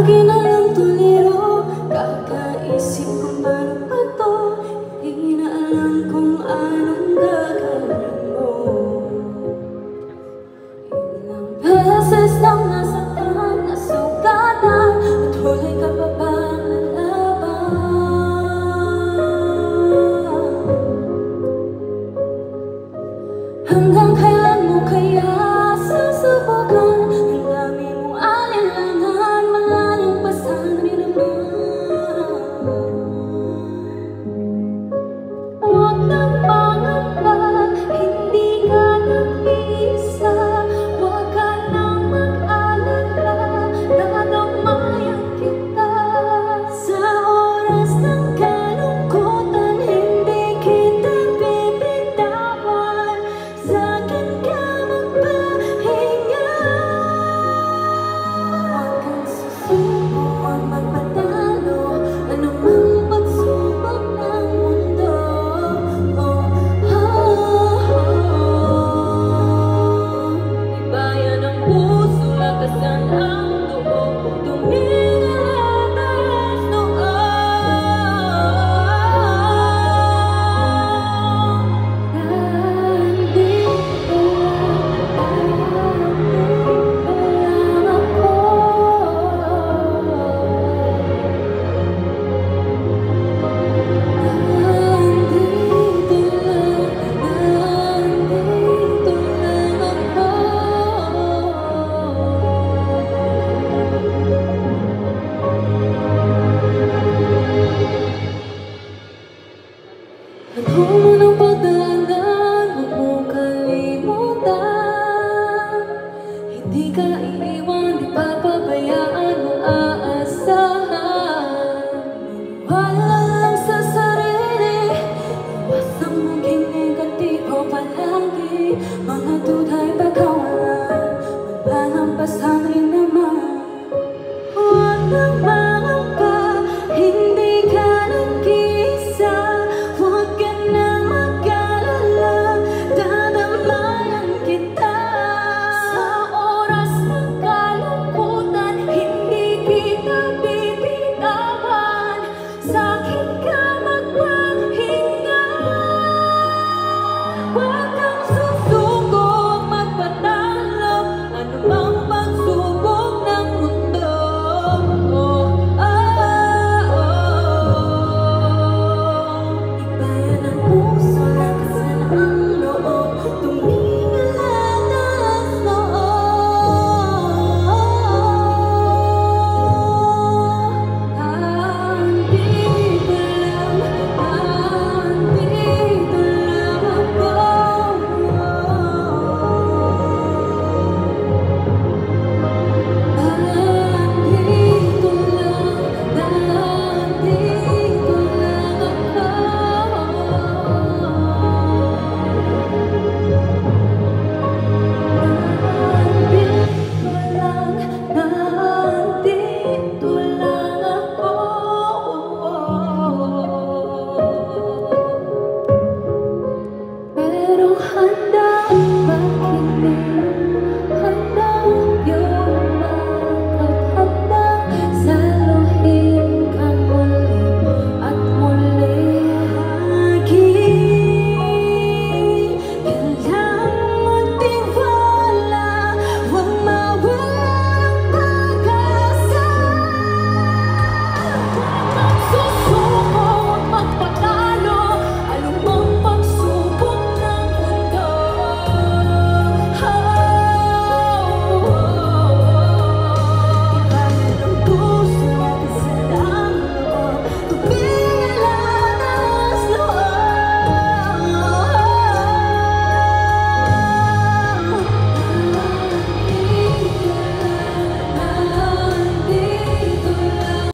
Lagi na lang tuliro, kakaisip kung paano pa to. Hindi na alam kung anong gagawin mo. Ilang beses nang nasaktan, nasugatan, at huli ka pa bang lalaban? Hanggang kailan mo kaya susubukan? Ang dami mong alinlangan, malayong pasan rin naman. Huwag nang pangamba, hindi ka nag-iisa. Huwag ka nang mag-alala, dadamayan kita. Sa oras ng kalungkutan, hindi kita bibitawan. Sa'kin ka magpahinga. Huwag kang susuko, huwag magpatalo, anumang pagsubok ng mundo. Ibayan ang puso, lakasan ang loob, tumingala taas noon. Nandito lang ako. Ano man ang pagdaanan, huwag mong kalimutan. Hindi ka iiwan, di papabayaan mo aasahan. Wala lang sa sarili, iwasan mong negatibo palagi. Mga duda'y pagkawalan, malalampasan rin naman. Huwag nang mangamba, hindi ka nag-iisa. Huwag ka nang mag-alala, dadamayan kita. Sa oras ng kalungkutan, hindi kita bibitawan. Sa'kin ka magpahinga. Huwag kang susuko, magpatalo, anumang pagsubok ng mundo. Ibayan ang puso, lakasan ang loob, tumingala taas noon. Nandito lang ako. Nandito lang ako. Pero handa makinig.